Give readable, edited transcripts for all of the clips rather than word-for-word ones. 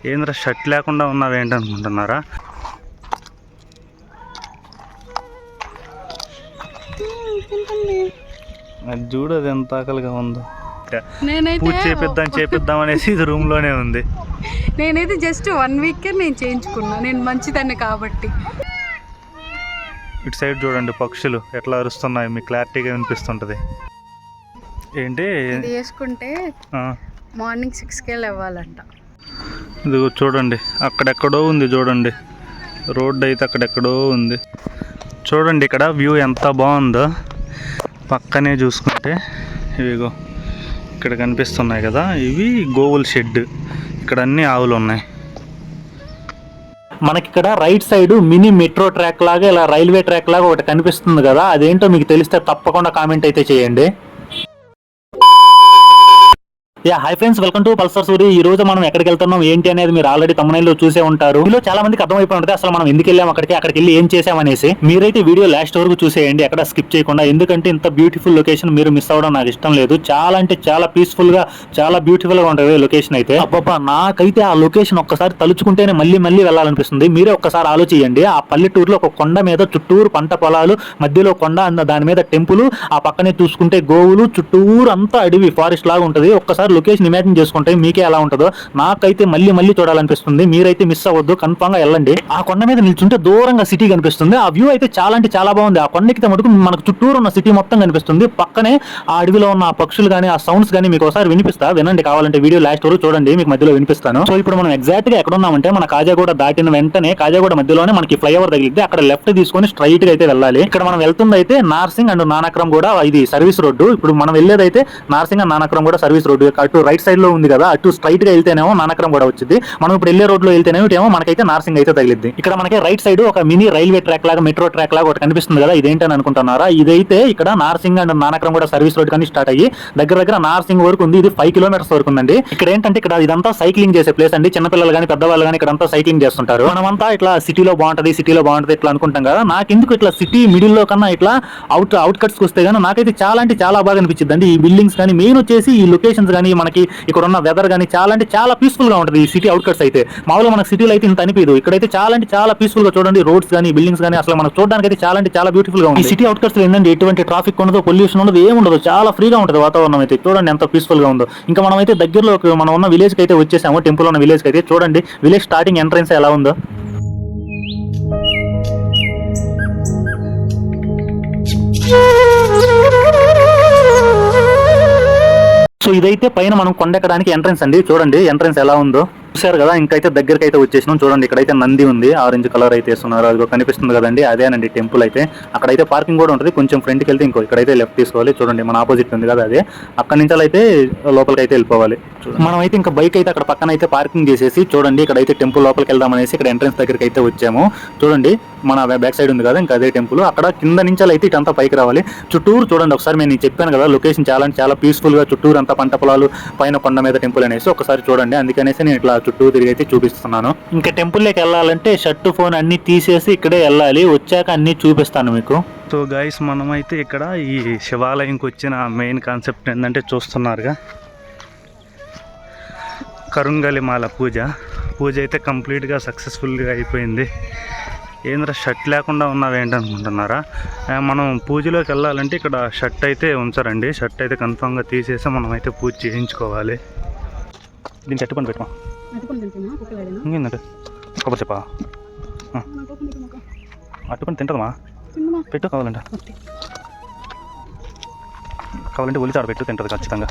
ఏంద్ర షర్ట్ లేకుండా ఉన్నావేంటనుకుంటున్నారా? అది చూడు, అది ఎంత ఆకలిగా ఉందో. పూజ చేపిద్దాం అనేసి ఇది రూమ్లోనే ఉంది. నేనైతే జస్ట్ 1 వీక్ నేను చేయించుకున్నా, నేను మంచిదాన్ని కాబట్టి. ఇటు సైడ్ చూడండి, పక్షులు ఎట్లా అరుస్తున్నాయి, మీకు క్లారిటీగా వినిపిస్తుంటది. ఏంటి ఇది వేసుకుంటే మార్నింగ్ 6కే లేవాలంట. ఇది చూడండి, అక్కడెక్కడో ఉంది చూడండి, రోడ్డు అయితే అక్కడెక్కడో ఉంది చూడండి. ఇక్కడ వ్యూ ఎంత బాగుందో. పక్కనే చూసుకుంటే ఇవిగో ఇక్కడ కనిపిస్తున్నాయి కదా, ఇవి గోవుల షెడ్. ఇక్కడ అన్ని ఆవులు ఉన్నాయి. మనకి ఇక్కడ right side mini metro track లాగా, ఇలా రైల్వే ట్రాక్ లాగా ఒకటి కనిపిస్తుంది కదా, అదేంటో మీకు తెలిస్తే తప్పకుండా కామెంట్ అయితే చేయండి. Hi friends, welcome to Pulsar Suri. ఈ రోజు మనం ఎక్కడికి వెళ్తున్నాం ఏంటి అనేది మీరు ఆల్రెడీ తమ్మునైలో చూసే ఉంటారు. వీళ్ళు చాలా మందికి అర్థమైపోయి ఉంటుంది అసలు మనం ఎందుకు వెళ్ళాం అక్కడికి వెళ్ళి ఏం చేసామనేసి. మీరైతే వీడియో లాస్ట్ వరకు చూసేయండి, ఎక్కడ స్కిప్ చేయకుండా. ఎందుకంటే ఇంత బ్యూటిఫుల్ లొకేషన్ మీరు మిస్ అవ్వడం నాకు ఇష్టం లేదు. చాలా అంటే చాలా పీస్ఫుల్ గా, చాలా బ్యూటిఫుల్ గా ఉంటుంది లొకేషన్ అయితే. అబ్బబ్బా, నాకైతే ఆ లొకేషన్ ఒక్కసారి తలుచుకుంటేనే మళ్ళీ వెళ్ళాలనిపిస్తుంది. మీరే ఒక్కసారి ఆలోచించండి. ఆ పల్లెటూరులో ఒక కొండ మీద చుట్టూరు పంట పొలాలు, మధ్యలో కొండ, దాని మీద టెంపుల్, ఆ పక్కనే చూసుకుంటే గోవులు, చుట్టూరు అంతా అడవి ఫారెస్ట్ లాగా ఉంటది. ఒక్కసారి లొకేషన్ ఇమాజిన్ చేసుకుంటే మీకే ఎలా ఉంటుందో నాకైతే మళ్ళీ చూడాలనిపిస్తుంది. మీరైతే మిస్ అవ్వద్దు, కన్ఫామ్ గా వెళ్ళండి. ఆ కొండ మీద నిల్చుంటే దూరంగా సిటీ కనిపిస్తుంది. ఆ వ్యూ అయితే చాలా అంటే చాలా బాగుంది. ఆ కొండకి మటుకు మనకు చుట్టూరు ఉన్న సిటీ మొత్తం కనిపిస్తుంది. పక్కనే ఆ అడవిలో ఉన్న ఆ పక్షులు కానీ, ఆ సౌండ్స్ కానీ మీకు ఒకసారి వినండి. కావాలంటే వీడియో లాస్ట్ వరకు చూడండి, మీకు మధ్యలో వినిపిస్తాను. సో ఇప్పుడు మనం ఎగ్జాక్ట్ గా ఎక్కడ ఉన్నామంటే, మన కాజాగూడ దాటిన వెంటనే కాజాగూడ మధ్యలోనే మనకి ఫ్లైఓవర్ తగిలిద్ది. అక్కడ లెఫ్ట్ తీసుకొని స్ట్రైట్ గా అయితే వెళ్ళాలి. ఇక్కడ మనం వెళ్తుంది అయితే నార్సింగ్ అండ్ నానక్రమ్ కూడా, ఇది సర్వీస్ రోడ్డు. ఇప్పుడు మనం వెళ్ళేదైతే నార్సింగ్ అండ్ నానక్రమ్ కూడా సర్వీస్ రోడ్డు. అటు రైట్ సైడ్ లో ఉంది కదా, అటు స్ట్రైట్ గా వెళ్తేనేమో నానక్రమ్ కూడా వచ్చింది. మనం ఇప్పుడు వెళ్ళే రోడ్ లో వెళ్తేనేమో ఇటేమో మనకైతే నార్సింగ్ అయితే తగిలిద్ది. ఇక్కడ మనకి రైట్ సైడ్ ఒక మినీ రైల్వే ట్రాక్ లాగా, మెట్రో ట్రాక్ లాగా ఒకటి కనిపిస్తుంది కదా, ఇదేంటని అనుకుంటున్నారా? ఇదైతే ఇక్కడ నార్సింగ్ అండ్ నానక్రమ్ కూడా సర్వీస్ రోడ్ కానీ స్టార్ట్ అయ్యి దగ్గర నార్సింగ్ వరకు ఉంది. ఇది 5 కిలోమీటర్స్ వరకు ఉందండి. ఇక్కడ ఏంటంటే ఇక్కడ ఇదంతా సైక్లింగ్ చేసే ప్లేస్ అండి. చిన్నపిల్లలు కానీ పెద్దవాళ్ళు కానీ ఇక్కడంతా సైక్లింగ్ చేస్తుంటారు. మనమంతా ఇట్లా సిటీలో బాగుంటది ఇట్లా అనుకుంటాం కదా. నాకెందుకు ఇట్లా సిటీ మిడిల్ లో కన్నా ఇట్లా అవుట్ కట్స్ వస్తే కానీ నాకైతే చాలా అంటే చాలా బాగా అనిపించింది అండి. ఈ బిల్డింగ్స్ కానీ, మెయిన్ వచ్చేసి ఈ లొకేషన్స్ కానీ, మనకి ఇక్కడ ఉన్న వెదర్ కానీ చాలా అంటే చాలా పీస్ఫుల్ గా ఉంటుంది. ఈ సిటీ అవుట్కట్స్ అయితే మామూలుగా మనకు సిటీలో అయితే ఇంత అనిపించదు. ఇక్కడైతే చాలా అంటే చాలా పీస్ఫుల్ గా చూడండి. రోడ్స్ కానీ, బిల్డింగ్స్ కానీ అసలు మనకు చూడడానికి అయితే చాలా అంటే చాలా బ్యూటిఫుల్ గా ఉంది. ఈ సిటీ అవుట్కట్స్ లో ఏంటంటే ఎటువంటి ట్రాఫిక్ ఉండదు, పొల్యూషన్ ఉండదు, ఏముండదు. చాలా ఫ్రీగా ఉంటుంది వాతావరణం అయితే. చూడండి ఎంత పీస్ఫుల్ గా ఉందో. ఇంకా మనం అయితే దగ్గరలో మనం ఉన్న విలేజ్ కి అయితే వచ్చేసాము. టెంపుల్ ఉన్న విలేజ్ కి అయితే చూడండి, విలేజ్ స్టార్టింగ్ ఎంట్రన్స్ ఎలా ఉందో. సో ఇదైతే పైన మనం కొండెక్కడానికి ఎంట్రన్స్ అండి. చూడండి ఎంట్రన్స్ ఎలా ఉందో, చూసారు కదా. ఇంకైతే దగ్గరికి అయితే వచ్చేసినాం. చూడండి ఇక్కడైతే నంది ఉంది, ఆరెంజ్ కలర్ అయితే వేస్తున్నారు, అది కనిపిస్తుంది కదండి, అదేనండి టెంపుల్ అయితే. అక్కడైతే పార్కింగ్ కూడా ఉంటుంది. కొంచెం ఫ్రంట్కి వెళ్తే ఇంకో ఇక్కడైతే లెఫ్ట్ తీసుకోవాలి. చూడండి మన ఆపోజిట్ ఉంది కదా అదే, అక్కడి నుంచి అయితే లోపలికి అయితే వెళ్ళిపోవాలి. మనం అయితే ఇంకా బైక్ అయితే అక్కడ పక్కన అయితే పార్కింగ్ చేసేసి, చూడండి ఇక్కడైతే టెంపుల్ లోపలికి వెళ్దాం అనేసి ఇక్కడ ఎంట్రన్స్ దగ్గరికి అయితే వచ్చాము. చూడండి మన బ్యాక్ సైడ్ ఉంది కదా, ఇంకా అదే టెంపుల్. అక్కడ కింద నుంచి అయితే ఇటంతా పైకి రావాలి. చుట్టూరు చూడండి ఒకసారి, నేను చెప్పాను కదా లొకేషన్ చాలా అంటే చాలా పీస్ఫుల్ గా, చుట్టూరు అంతా పంట పొలాలు, పైన కొండ మీద టెంపుల్ అనేసి ఒకసారి చూడండి. అందుకనేసి నేను ఇట్లా చుట్టూ తిరిగి అయితే చూపిస్తున్నాను. ఇంకా టెంపుల్లోకి వెళ్ళాలంటే షర్ట్ ఫోన్ అన్ని తీసేసి ఇక్కడే వెళ్ళాలి. వచ్చాక అన్ని చూపిస్తాను మీకు. సో గైస్, మనమైతే ఇక్కడ ఈ శివాలయంకి వచ్చిన మెయిన్ కాన్సెప్ట్ ఏంటంటే చూస్తున్నారుగా, కరుంగలిమాల పూజ అయితే కంప్లీట్గా సక్సెస్ఫుల్గా అయిపోయింది. ఏంద్ర షర్ట్ లేకుండా ఉన్నావేంటనుకుంటున్నారా? మనం పూజలోకి వెళ్ళాలంటే ఇక్కడ షర్ట్ అయితే ఉంచరండి. షర్ట్ అయితే కన్ఫామ్గా తీసేసి మనం అయితే పూజ చేయించుకోవాలి. దీనికి అట్టుపని పెట్టమా, ఇంకేందంటే కొబ్బరి చెప్పా, అట్టుపని తింటుందమ్మా, పెట్టు కావాలంటే ఒలి చాడ పెట్టు, తింటుంది ఖచ్చితంగా.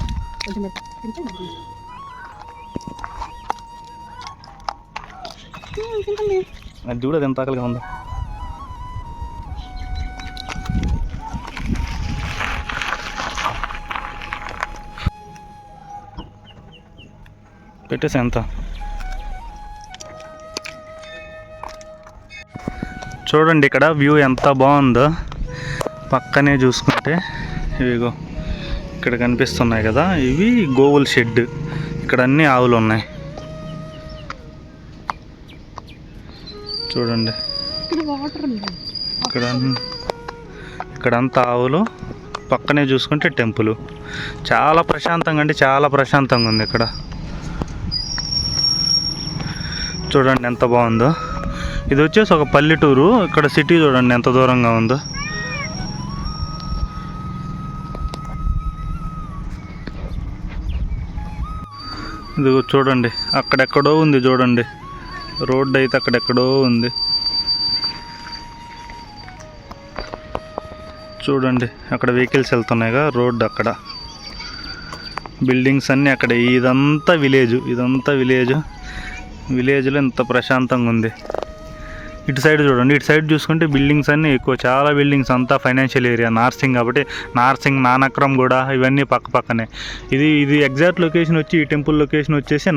అది చూడదు ఎంత ఆకలిగా ఉందో. పెట్టేసి ఎంత చూడండి ఇక్కడ వ్యూ ఎంత బాగుందో. పక్కనే చూసుకుంటే ఇవిగో ఇక్కడ కనిపిస్తున్నాయి కదా, ఇవి గోవుల షెడ్. ఇక్కడ అన్ని ఆవులు ఉన్నాయి చూడండి. ఇక్కడంతా ఆవులు, పక్కనే చూసుకుంటే టెంపుల్. చాలా ప్రశాంతంగా అంటే చాలా ప్రశాంతంగా ఉంది ఇక్కడ. చూడండి ఎంత బాగుందో. ఇది వచ్చేసి ఒక పల్లెటూరు. ఇక్కడ సిటీ చూడండి ఎంత దూరంగా ఉందో. ఇది చూడండి అక్కడెక్కడో ఉంది చూడండి. రోడ్డు అయితే అక్కడెక్కడో ఉంది చూడండి. అక్కడ వెహికల్స్ వెళ్తున్నాయిగా, రోడ్డు అక్కడ, బిల్డింగ్స్ అన్నీ అక్కడ. ఇదంతా విలేజ్లో ఎంత ప్రశాంతంగా ఉంది. ఇటు సైడ్ చూడండి, ఇటు సైడ్ చూసుకుంటే బిల్డింగ్స్ అన్నీ ఎక్కువ, చాలా బిల్డింగ్స్. అంతా ఫైనాన్షియల్ ఏరియా నార్సింగ్ కాబట్టి. నార్సింగ్, నానక్రమ్ కూడా ఇవన్నీ పక్క పక్కనే. ఇది ఎగ్జాక్ట్ లొకేషన్ వచ్చి, ఈ టెంపుల్ లొకేషన్ వచ్చేసి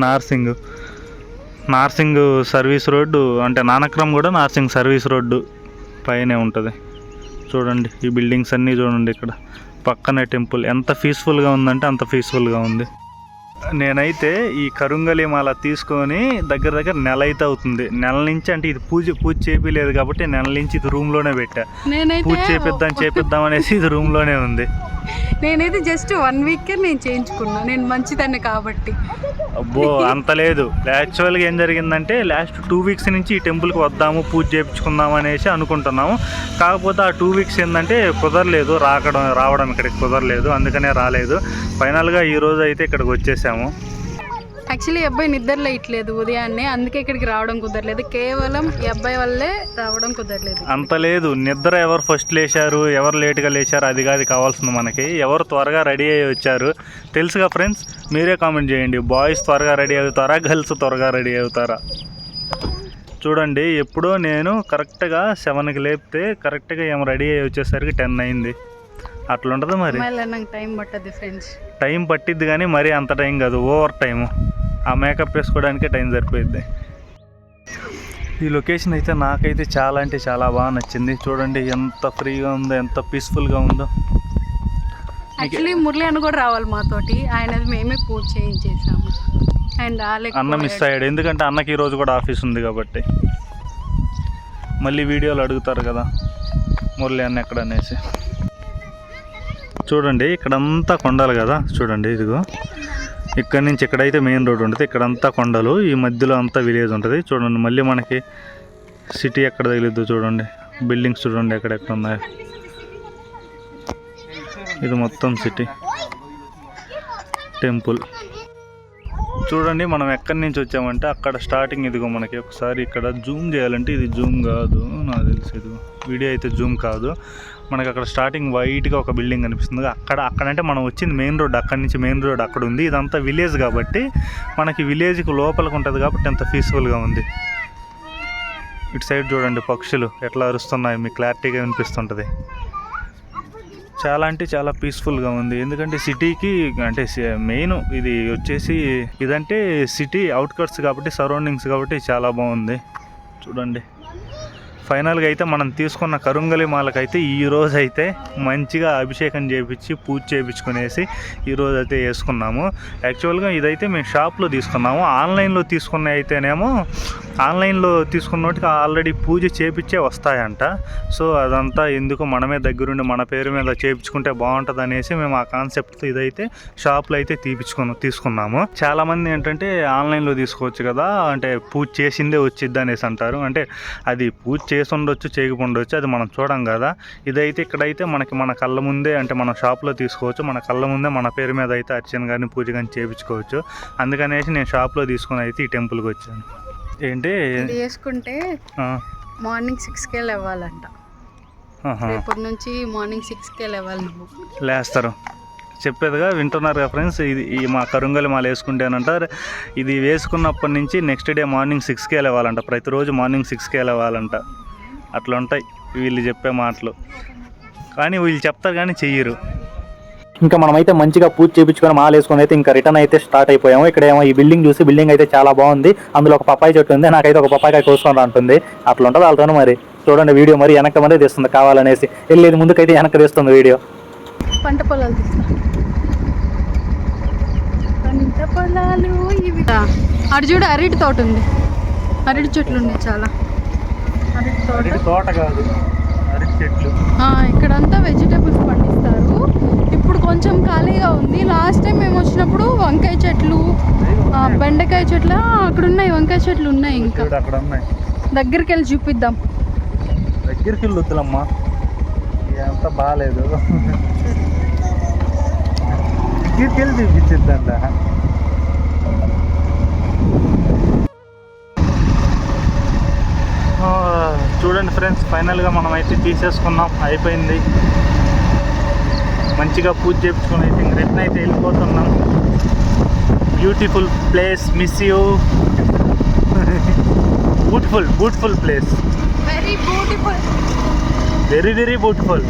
నార్సింగ్ సర్వీస్ రోడ్డు, అంటే నానక్రమ్ కూడా నార్సింగ్ సర్వీస్ రోడ్డు పైనే ఉంటుంది. చూడండి ఈ బిల్డింగ్స్ అన్నీ చూడండి. ఇక్కడ పక్కనే టెంపుల్. ఎంత పీస్ఫుల్గా ఉందంటే అంత పీస్ఫుల్గా ఉంది. నేనైతే ఈ కరుంగలి మాల తీసుకొని దగ్గర నెల అయితే అవుతుంది. నెల నుంచి, అంటే ఇది పూజ చేపిలేదు కాబట్టి నెల నుంచి ఇది రూమ్లోనే పెట్టా. పూజ చేపిద్దాం అనేసి ఇది రూమ్లోనే ఉంది. నేనైతే జస్ట్ 1 వీకే నేను చేయించుకున్నా, నేను మంచిదాన్ని కాబట్టి. అబ్బో అంత లేదు. యాక్చువల్గా ఏం జరిగిందంటే లాస్ట్ 2 వీక్స్ నుంచి ఈ టెంపుల్కి వద్దాము, పూజ చేయించుకుందాం అనేసి అనుకుంటున్నాము. కాకపోతే ఆ 2 వీక్స్ ఏంటంటే కుదరలేదు, రావడం ఇక్కడికి కుదరలేదు, అందుకనే రాలేదు. ఫైనల్గా ఈరోజు అయితే ఇక్కడికి వచ్చేసాము. యాక్చువల్లీ ఈ అబ్బాయి నిద్రలో ఇట్లేదు ఉదయాన్నే, అందుకే ఇక్కడికి రావడం కుదరలేదు. కేవలం ఈ అబ్బాయి వల్లే రావడం కుదరలేదు. అంత లేదు, నిద్ర ఎవరు ఫస్ట్ లేచారు, ఎవరు లేట్గా లేచారు అది కాదు కావాల్సింది మనకి. ఎవరు త్వరగా రెడీ అయ్యి వచ్చారు తెలుసుగా ఫ్రెండ్స్, మీరే కామెంట్ చేయండి. బాయ్స్ త్వరగా రెడీ అవుతారా, గర్ల్స్ త్వరగా రెడీ అవుతారా? చూడండి ఎప్పుడో నేను కరెక్ట్గా 7కి లేపితే కరెక్ట్గా ఏమో రెడీ అయ్యి వచ్చేసరికి 10 అయింది. అట్లుంటుంది మరి. టైం పట్టదు ఫ్రెండ్స్. టైం పట్టిద్ది కానీ మరీ అంత టైం కాదు, ఓవర్ టైము. ఆ మేకప్ వేసుకోవడానికే టైం సరిపోయిద్ది. ఈ లొకేషన్ అయితే నాకైతే చాలా అంటే చాలా బాగా నచ్చింది. చూడండి ఎంత ఫ్రీగా ఉందో, ఎంత పీస్ఫుల్గా ఉందో. యాక్చువల్లీ మురళి అన్న కూడా రావాలి మాతోటి, ఆయనది మేమే పూజ చేయించేసాము. అండ్ అన్న మిస్ అయ్యాడు, ఎందుకంటే అన్నకి ఈరోజు కూడా ఆఫీస్ ఉంది కాబట్టి. మళ్ళీ వీడియోలు అడుగుతారు కదా మురళి అన్న ఎక్కడ అనేసి. చూడండి ఇక్కడంతా కొండలు కదా, చూడండి ఇదిగో ఇక్కడ నుంచి ఇక్కడైతే మెయిన్ రోడ్ ఉంటుంది, ఇక్కడంతా కొండలు, ఈ మధ్యలో అంతా విలేజ్ ఉంటుంది. చూడండి మళ్ళీ మనకి సిటీ ఎక్కడ తగిలిద్దు చూడండి. బిల్డింగ్స్ చూడండి ఎక్కడెక్కడ ఉన్నాయి. ఇది మొత్తం సిటీ. టెంపుల్ చూడండి మనం ఎక్కడి నుంచి వచ్చామంటే అక్కడ స్టార్టింగ్ ఇదిగో. మనకి ఒకసారి ఇక్కడ జూమ్ చేయాలంటే ఇది జూమ్ కాదు నాకు తెలిసి, ఇదిగో వీడియో అయితే జూమ్ కాదు. మనకి అక్కడ స్టార్టింగ్ వైట్గా ఒక బిల్డింగ్ కనిపిస్తుంది. అక్కడంటే మనం వచ్చింది మెయిన్ రోడ్, అక్కడి నుంచి మెయిన్ రోడ్ అక్కడ ఉంది. ఇదంతా విలేజ్ కాబట్టి మనకి విలేజ్కి లోపలికి ఉంటుంది కాబట్టి ఎంత పీస్ఫుల్గా ఉంది. ఇటు సైడ్ చూడండి పక్షులు ఎట్లా అరుస్తున్నాయి, మీకు క్లారిటీగా వినిపిస్తుంటుంది. చాలా అంటే చాలా పీస్ఫుల్గా ఉంది. ఎందుకంటే సిటీకి అంటే మెయిన్ ఇది వచ్చేసి, ఇదంటే సిటీ అవుట్కట్స్ కాబట్టి, సరౌండింగ్స్ కాబట్టి చాలా బాగుంది. చూడండి ఫైనల్గా అయితే మనం తీసుకున్న కరుంగలి మాలకైతే ఈరోజు అయితే మంచిగా అభిషేకం చేయించి పూజ చేయించుకునేసి ఈరోజు అయితే వేసుకున్నాము. యాక్చువల్గా ఇదైతే మేము షాప్లో తీసుకున్నాము. ఆన్లైన్లో తీసుకున్న అయితేనేమో, ఆన్లైన్లో తీసుకున్న వాటికి ఆల్రెడీ పూజ చేయించే వస్తాయంట. సో అదంతా ఎందుకు, మనమే దగ్గరుండి మన పేరు మీద చేయించుకుంటే బాగుంటుంది అనేసి మేము ఆ కాన్సెప్ట్తో ఇదైతే షాప్లో అయితే తీసుకున్నాము. చాలామంది ఏంటంటే ఆన్లైన్లో తీసుకోవచ్చు కదా, అంటే పూజ చేసిందే వచ్చిద్ది అనేసి అంటారు. అంటే అది పూజ చేసి ఉండొచ్చు, చేయకపోవచ్చు, అది మనం చూడం కదా. ఇదైతే ఇక్కడైతే మనకి మన కళ్ళ ముందే, అంటే మన షాప్లో తీసుకోవచ్చు, మన కళ్ళ ముందే మన పేరు మీద అయితే అర్చన కానీ పూజ కానీ చేయించుకోవచ్చు. అందుకనేసి నేను షాప్లో తీసుకుని అయితే ఈ టెంపుల్కి వచ్చాను. ఏంటి చేసుకుంటే మార్నింగ్ 6కే లేవాలంట. రేపటి నుంచి మార్నింగ్ 6కే లేవాలి. నువ్వు లేస్తారు చెప్పేదిగా వింటున్నారుగా ఫ్రెండ్స్. ఈ మా కరుంగలి మాల వేసుకుంటేనంటారు, ఇది వేసుకున్నప్పటి నుంచి నెక్స్ట్ డే మార్నింగ్ 6కే లేవాలంట. ప్రతిరోజు మార్నింగ్ 6కే లేవాలంట. అట్లా ఉంటాయి వీళ్ళు చెప్పే మాటలు, కానీ వీళ్ళు చెప్తారు కానీ చెయ్యరు. ఇంకా మనమైతే మంచిగా పూజ చేయించుకొని మాల వేసుకొని అయితే ఇంకా రిటర్న్ అయితే స్టార్ట్ అయిపోయాము. ఇక్కడ ఏమో ఈ బిల్డింగ్ చూసి, బిల్డింగ్ అయితే చాలా బాగుంది. అందులో ఒక పప్పాయి చెట్టు ఉంది, నాకైతే ఒక పప్పాయి కోసుకొని అంటుంది. అట్లా ఉంటుంది వాళ్ళతో. మరి చూడండి వీడియో మరి వెనక మరీ తీస్తుంది కావాలనేసి, వెళ్ళేది ముందుకైతే వెనక తీస్తుంది వీడియో. పంట పొలాలు తీస్తా, పంట పొలాలు ఇవి. అటు చూడు అరటి తోట ఉంది, అరటి చెట్లు ఉన్నాయి చాలా. అరటి తోట కాదు, అరటి చెట్లు. ఇక్కడంతా వెజిటేబుల్స్ పండిస్తారు. ఇప్పుడు కొంచెం ఖాళీగా ఉంది. లాస్ట్ టైం మేము వచ్చినప్పుడు వంకాయ చెట్లు, బెండకాయ చెట్లు అక్కడ ఉన్నాయి. వంకాయ చెట్లు ఉన్నాయి. ఇంకా అక్కడ ఉన్నాయి. దగ్గరికి వెళ్ళి చూపిద్దాం. దగ్గరికి వెళ్ళి వద్దులమ్మా, అంతా బాగాలేదు. దగ్గరికి వెళ్ళి చూపించిద్దంట. చూడండి ఫ్రెండ్స్, ఫైనల్గా మనం అయితే తీసేసుకున్నాం, అయిపోయింది. మంచిగా పూజ చేయించుకొని అయితే రిటర్న్ అయితే వెళ్ళిపోతున్నాం. Beautiful place, miss you. Beautiful place, very beautiful, very beautiful.